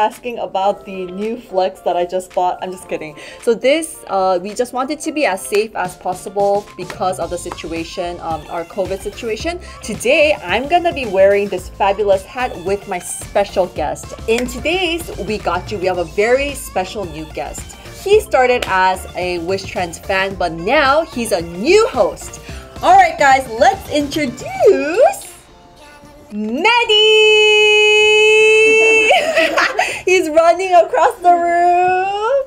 asking about the new flex that I just bought. I'm just kidding. So this, we just want it to be as safe as possible because of the situation, our COVID situation. Today, I'm gonna be wearing this fabulous hat with my special guest. In today's We Got You, we have a very special new guest. He started as a Wishtrend fan, but now he's a new host. All right, guys, let's introduce Mehdi! He's running across the room.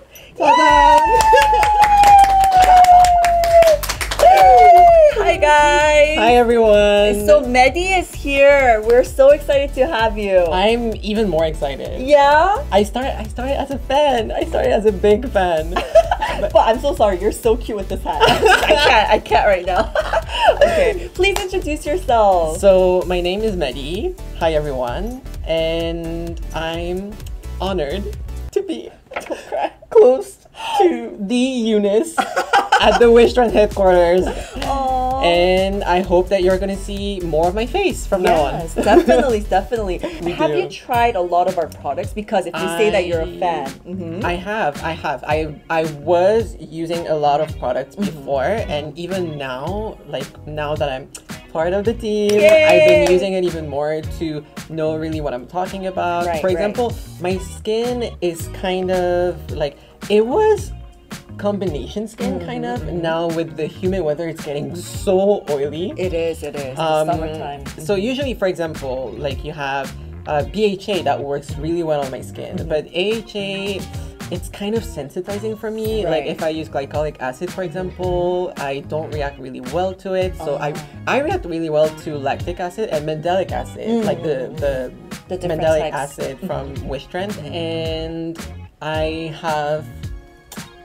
Hi, guys. Hi, everyone. So Mehdi is here. We're so excited to have you. I'm even more excited. Yeah? I started as a fan. I started as a big fan. But I'm so sorry. You're so cute with this hat. I can't right now. Okay, please introduce yourself. So my name is Mehdi. Hi, everyone. And I'm honored to be close to the Eunice at the Wishtrend headquarters. Aww. And I hope that you're going to see more of my face from now on. Yes, definitely. Have you tried a lot of our products? Because if you say that you're a fan. I have. I was using a lot of products before, and even now, now that I'm part of the team, Yay! I've been using it even more to know really what I'm talking about. Right, For example, my skin is kind of like, it was combination skin kind of. Now with the humid weather, it's getting so oily. It is. The summertime. So usually, for example, like you have BHA that works really well on my skin, but AHA, it's kind of sensitizing for me. Right. Like if I use glycolic acid, for example, I don't react really well to it. So I react really well to lactic acid and mandelic acid, like the mandelic acid from Wishtrend, and I have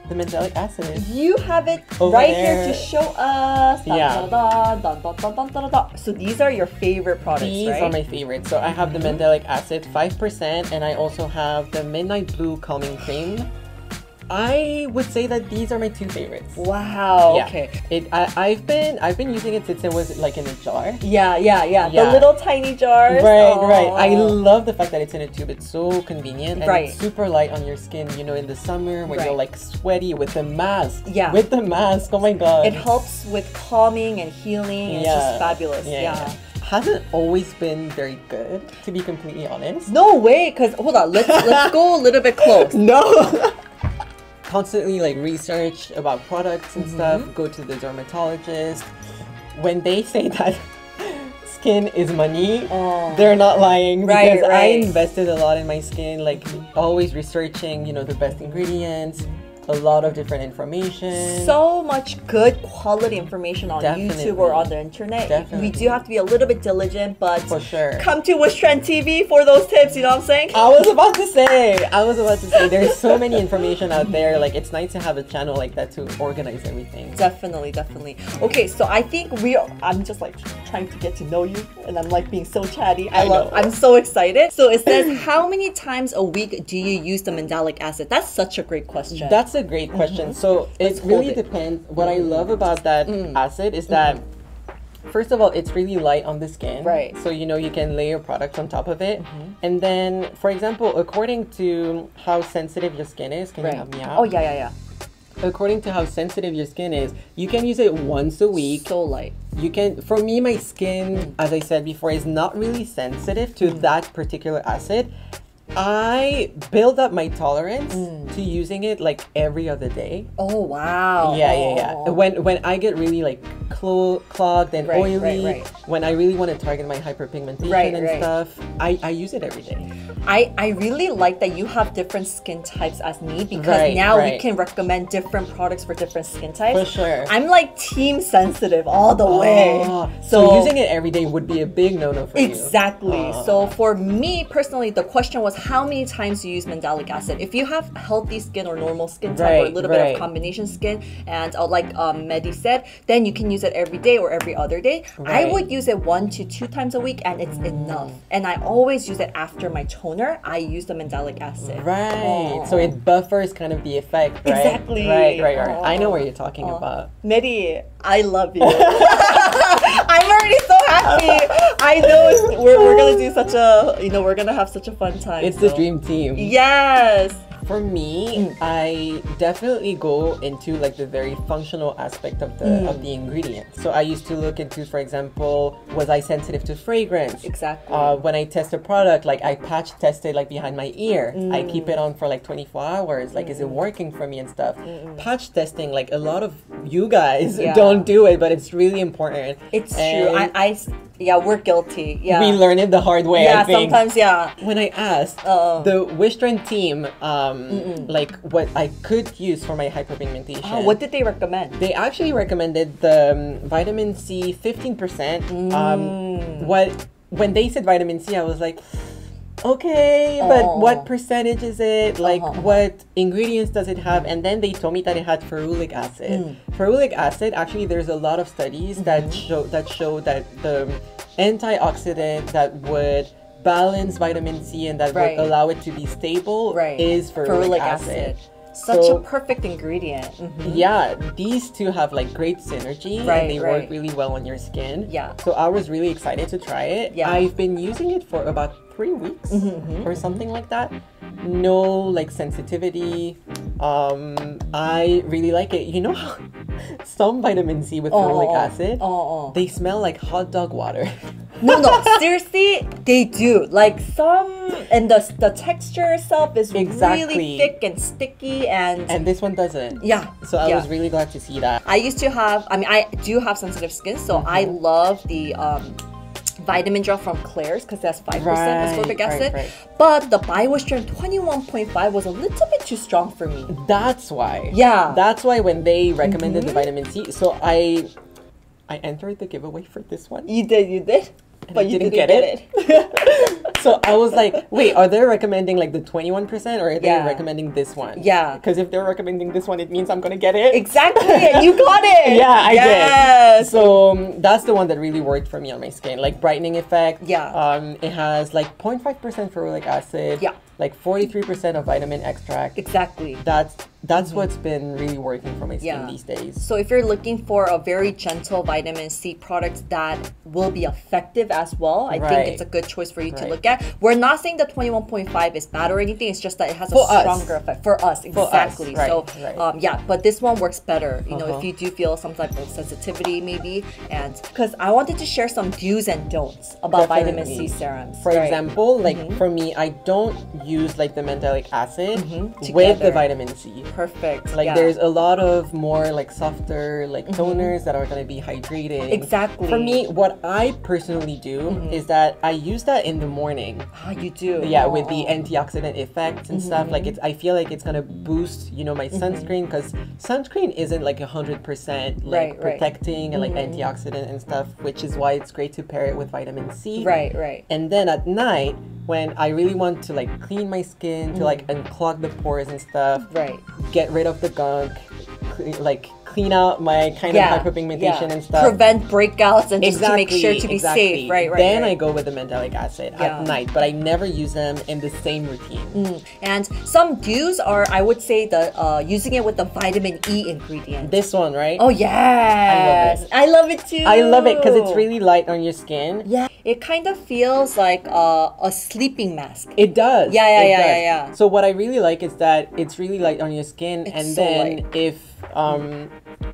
the mandelic acid. You have it over right there. here to show us. Yeah. So these are your favorite products, These right? are my favorites. So I have the mandelic acid 5%, and I also have the midnight blue calming cream. I would say that these are my two favorites. Wow. Yeah. Okay. I've been using it since it was like in a jar. Yeah. The little tiny jars. Right. I love the fact that it's in a tube. It's so convenient, and it's super light on your skin. You know, in the summer when you're like sweaty with the mask. Yeah. With the mask. Oh my god. It helps with calming and healing. It's just fabulous. Yeah. Hasn't always been very good, to be completely honest. No way. Cause hold on. Let's go a little bit close. No. Constantly like research about products and stuff, go to the dermatologist. When they say that skin is money, they're not lying, because I invested a lot in my skin, like always researching, you know, the best ingredients, a lot of different information. So much good quality information on YouTube or on the internet. We do have to be a little bit diligent, but for sure, come to Wishtrend TV for those tips, you know what I'm saying? I was about to say, there's so many information out there. Like, it's nice to have a channel like that to organize everything. Definitely. Okay, so I think I'm just like trying to get to know you, and I'm like being so chatty. I'm so excited. So it says, how many times a week do you use the mandelic acid? That's such a great question. That's a great question. So it really depends. What I love about that acid is that, first of all, it's really light on the skin. Right. So, you know, you can layer products on top of it. And then, for example, according to how sensitive your skin is, can you help me out? Oh, yeah. According to how sensitive your skin is, you can use it once a week. So light. You can, for me, my skin, as I said before, is not really sensitive to that particular acid. I build up my tolerance to using it like every other day. Oh wow. Yeah. When I get really like clogged and oily, when I really want to target my hyperpigmentation and stuff, I use it every day. I really like that you have different skin types as me, because now we can recommend different products for different skin types. For sure. I'm like team sensitive all the way. So using it every day would be a big no-no for you. Exactly. So for me personally, the question was how many times you use mandelic acid. If you have healthy skin or normal skin type or a little bit of combination skin, and like Mehdi said, then you can use it every day or every other day. I would use it 1 to 2 times a week, and it's enough. And I always use it after my toner. I use the mandelic acid. So it buffers kind of the effect, right? Exactly. Right. I know what you're talking about. Mehdi, I love you. I'm already so happy. I know we're gonna do such a, we're gonna have such a fun time. It's the dream team. Yes. For me, I definitely go into like the very functional aspect of the ingredients. So I used to look into, for example, was I sensitive to fragrance? Exactly. When I test a product, like I patch test it like behind my ear. I keep it on for like 24 hours. Like, is it working for me and stuff? Patch testing, like a lot of you guys don't do it, but it's really important. It's true. Yeah, we're guilty. Yeah. We learn it the hard way, I think. Sometimes, yeah. When I asked the Wishtrend team, like what I could use for my hyperpigmentation. Oh, what did they recommend? They actually recommended the vitamin C 15%. When they said vitamin C, I was like, okay, but what percentage is it? Like, what ingredients does it have? And then they told me that it had ferulic acid. Ferulic acid, actually, there's a lot of studies that show that the antioxidant that would balance vitamin C and that would allow it to be stable is ferulic acid. Such a perfect ingredient. Yeah, these two have like great synergy and they work really well on your skin. Yeah. So I was really excited to try it. Yeah. I've been using it for about 3 weeks or something like that. No like sensitivity. I really like it. You know how some vitamin C with ferulic acid, they smell like hot dog water. No, seriously, they do. Like some, and the texture itself is really thick and sticky, and this one doesn't. Yeah. So I was really glad to see that. I used to have, I do have sensitive skin, so I love the vitamin gel from Claire's because that's 5% ascorbic acid. But the by Wishtrend 21.5 was a little bit too strong for me. That's why. Yeah. That's why when they recommended the vitamin C, so I entered the giveaway for this one. You did? But you didn't get it. So I was like, wait, are they recommending like the 21% or are they recommending this one? Yeah. Because if they're recommending this one, it means I'm going to get it. Exactly. And you got it. Yeah, I did. So that's the one that really worked for me on my skin. Like brightening effect. Yeah. It has like 0.5% ferulic acid. Yeah. Like 43% of vitamin extract. Exactly. That's what's been really working for my skin these days. So if you're looking for a very gentle vitamin C product that will be effective as well, I think it's a good choice for you to look at. We're not saying that 21.5 is bad or anything. It's just that it has a stronger effect for us. Exactly. So yeah, but this one works better. You know, if you do feel some type of sensitivity maybe, and because I wanted to share some do's and don'ts about vitamin C serums. For example, like for me, I don't use like the mandelic acid with the vitamin C. Perfect. Like there's a lot of more like softer like toners that are going to be hydrating. Exactly. For me, what I personally do is that I use that in the morning. Ah, you do? Yeah, with the antioxidant effects and stuff. Like I feel like it's going to boost, you know, my sunscreen, because sunscreen isn't like 100% like protecting and like antioxidant and stuff, which is why it's great to pair it with vitamin C. Right. And then at night, when I really want to like clean my skin, to like unclog the pores and stuff, get rid of the gunk, like clean out my kind of hyperpigmentation and stuff. Prevent breakouts and just to make sure to be safe. Right. Then I go with the mandelic acid at night, but I never use them in the same routine. And some do's are, I would say, the using it with the vitamin E ingredient. This one, right? Oh yes, I love it too. I love it because it's really light on your skin. Yeah, it kind of feels like a sleeping mask. It does. Yeah. So what I really like is that it's really light on your skin, and then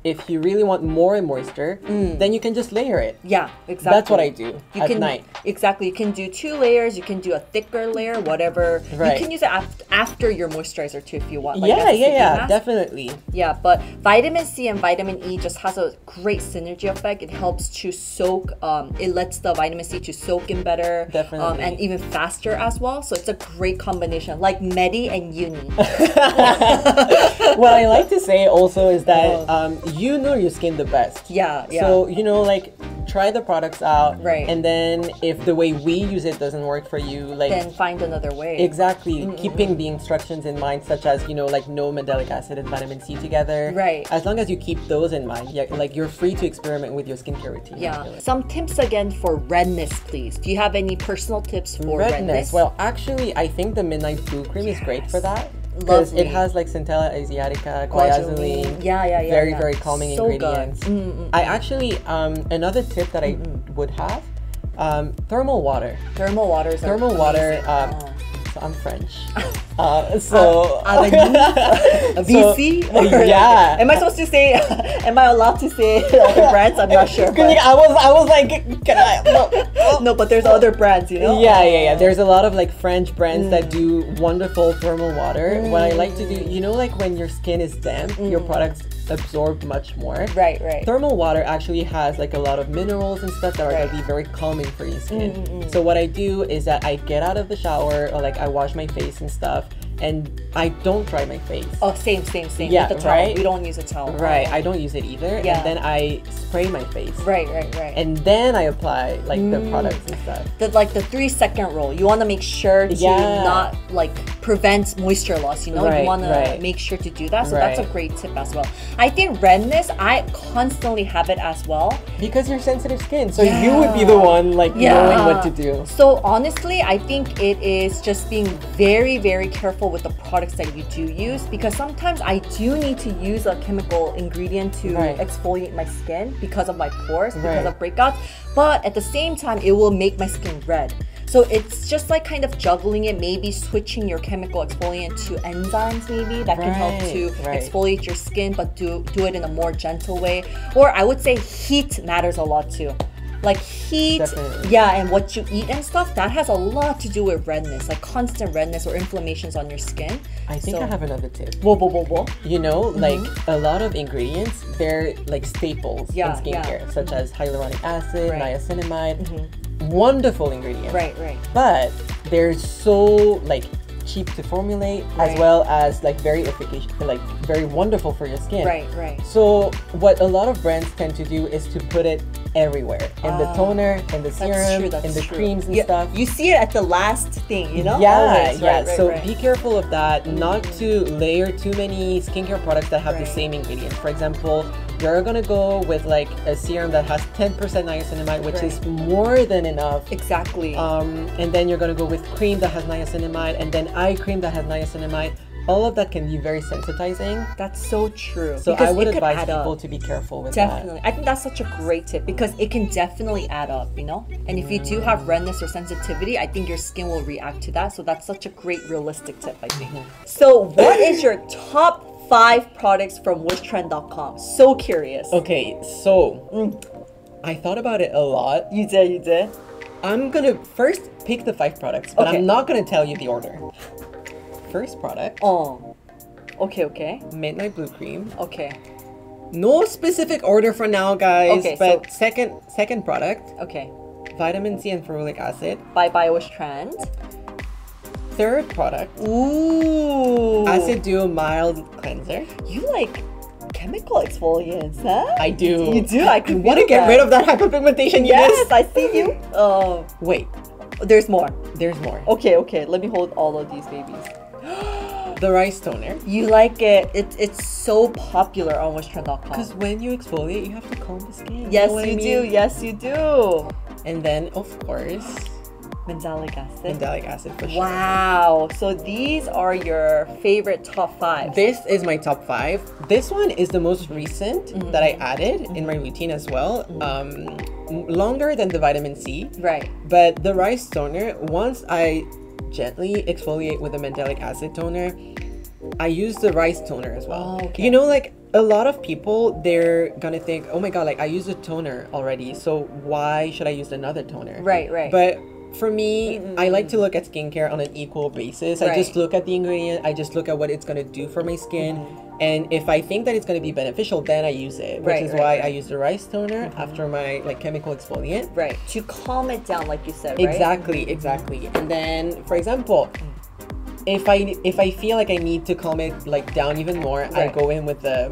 if you really want more moisture, then you can just layer it. Yeah, exactly. That's what I do at night. Exactly. You can do 2 layers. You can do a thicker layer, whatever. You can use it after your moisturizer too if you want. Like yeah, definitely. Yeah, but vitamin C and vitamin E just has a great synergy effect. It helps to soak. It lets the vitamin C to soak in better. Definitely. And even faster as well. So it's a great combination, like Mehdi and Uni. What I like to say also is that you know your skin the best. Yeah. So, you know, like, try the products out. Right. And then if the way we use it doesn't work for you, like... then find another way. Exactly. Keeping the instructions in mind, such as, you know, like no mandelic acid and vitamin C together. Right. As long as you keep those in mind, like you're free to experiment with your skincare routine. Yeah. Some tips again for redness, please. Do you have any personal tips for redness? Well, actually, I think the Midnight Blue Cream is great for that. because it Lovely. has like Centella asiatica, Guayaquil. guayaquil. Yeah. Very, very calming So ingredients. good. I actually, another tip that I would have, thermal water. Thermal waters. Thermal are water. amazing. So I'm French. So VC? yeah. Am I supposed to say? Am I allowed to say other brands? I'm not sure. But I was like, can I? No. no, but there's other brands, you know. Yeah. There's a lot of like French brands that do wonderful thermal water. What I like to do, you know, like when your skin is damp, your products absorb much more. Right. Thermal water actually has like a lot of minerals and stuff that are going to be very calming for your skin. So what I do is that I get out of the shower, or like I wash my face and stuff, and I don't dry my face. Oh, same. Yeah, with the towel. right? We don't use a towel. Right, I don't use it either. Yeah. And then I spray my face. Right. And then I apply like the products and stuff. The 3-second rule. You want to make sure to not like prevent moisture loss. You know, you want to make sure to do that. So that's a great tip as well. I think redness, I constantly have it as well. Because you're sensitive skin, so you would be the one like knowing what to do. So honestly, I think it is just being very, very careful with the products that you do use, because sometimes I do need to use a chemical ingredient to exfoliate my skin because of my pores, because of breakouts. But at the same time, it will make my skin red. So it's just like kind of juggling it, maybe switching your chemical exfoliant to enzymes maybe that can help to exfoliate your skin, but do it in a more gentle way. Or I would say heat matters a lot too. Like heat, and what you eat and stuff, that has a lot to do with redness, like constant redness or inflammations on your skin. I think I have another tip. Whoa. You know, like a lot of ingredients, they're like staples in skincare, such as hyaluronic acid, niacinamide, wonderful ingredients. Right. But they're so like cheap to formulate, as well as like very efficacious, like very wonderful for your skin. Right. So what a lot of brands tend to do is to put it everywhere, in the toner, in the serum, in the creams and stuff. You see it at the last thing, you know? So be careful of that, not to layer too many skincare products that have the same ingredients. For example, you're gonna go with like a serum that has 10% niacinamide, which is more than enough. Exactly. And then you're gonna go with cream that has niacinamide, and then eye cream that has niacinamide. All of that can be very sensitizing. That's so true. So I would advise people to be careful with that. Definitely. I think that's such a great tip, because it can definitely add up, you know? And if you do have redness or sensitivity, I think your skin will react to that. So that's such a great realistic tip, I think. So what is your top 5 products from wishtrend.com? So curious. Okay, so I thought about it a lot. You did? I'm gonna first pick the 5 products, but I'm not gonna tell you the order. First product. Oh. Okay. Midnight Blue Cream. Okay. No specific order for now, guys. Okay, but second product. Okay. Vitamin C and ferulic acid. By Wishtrend. Third product. Ooh. Acid Duo Mild Cleanser. You like chemical exfoliants, huh? I do. You do? I could want to get rid of that hyperpigmentation. Yes, I see you. Wait. There's more. There's more. Okay. Let me hold all of these babies. The rice toner. You like it. It's so popular on Wishtrend.com. Because when you exfoliate, you have to calm the skin. Yes, you know what I mean? do. Yes, you do. And then, of course, Mandelic acid. Mandelic acid for sure. Wow. So these are your favorite top 5. This is my top 5. This one is the most recent that I added in my routine as well. Longer than the vitamin C. Right. But the rice toner, once I gently exfoliate with the Mandelic acid toner, I use the rice toner as well. Oh, okay. You know, like a lot of people, they're gonna think, oh my god, like I use a toner already, so why should I use another toner? Right. But for me, I like to look at skincare on an equal basis. I just look at the ingredient, I just look at what it's gonna do for my skin. And if I think that it's going to be beneficial, then I use it, which is why I use the rice toner after my like chemical exfoliant. Right. To calm it down, like you said, right? Exactly. And then, for example, if I feel like I need to calm it like down even more, I go in with the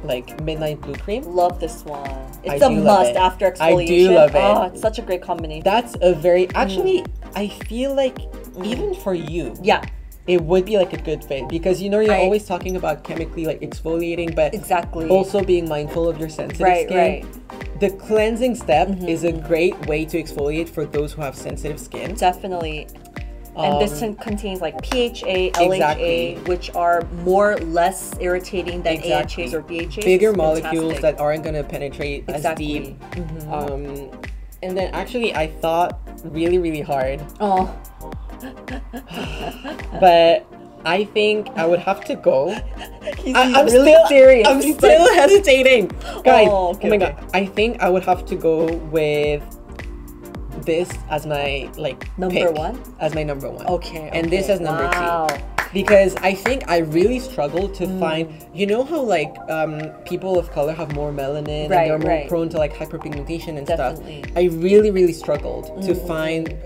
like Midnight Blue Cream. Love this one. It's a must after exfoliation. I do love it. Oh, it's such a great combination. That's a very actually. I feel like even for you. Yeah. It would be like a good fit, because you know you're always talking about chemically like exfoliating, but also being mindful of your sensitive skin. The cleansing step is a great way to exfoliate for those who have sensitive skin. Definitely. And this contains like PHA, LHA, Exactly. which are less irritating than Exactly. AHAs or BHAs. Bigger It's molecules fantastic. that aren't gonna penetrate Exactly. as deep. And then actually I thought really hard, Oh, but I think I would have to go. he's I'm really still serious. I'm He's still like, hesitating, guys. Oh, okay, oh my okay. god, I think I would have to go with this as my Number pick, one? as my number one. Okay. And this okay. as number Wow. 2. Because I think I really struggled to find, you know how people of color have more melanin Right, and they're more right. prone to hyperpigmentation and Definitely. stuff. I really struggled to find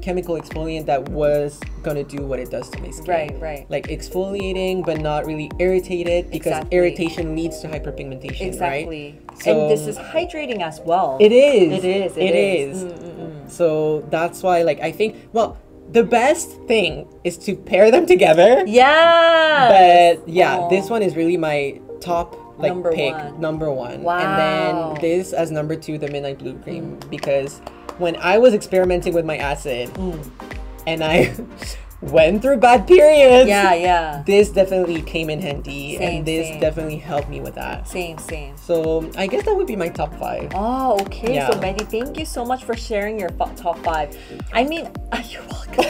chemical exfoliant that was gonna do what it does to my skin. Right. Like exfoliating but not really irritated, because Exactly. irritation leads to hyperpigmentation, Exactly. right? So And this is hydrating as well. it is. It is. So that's why I think, well, the best thing is to pair them together. Yeah. But yeah, Oh. this one is really my top Number pick, one. number 1. Wow. And then this as number 2, the Midnight Blue Cream, because when I was experimenting with my acid and I went through bad periods, Yeah. this definitely came in handy, Same, and this same. definitely helped me with that. Same. So I guess that would be my top 5. Oh, okay. Yeah. So, Mehdi, thank you so much for sharing your top 5. I mean, you're welcome.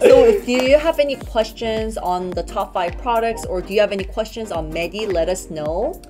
So, if you have any questions on the top 5 products, or do you have any questions on Mehdi, let us know.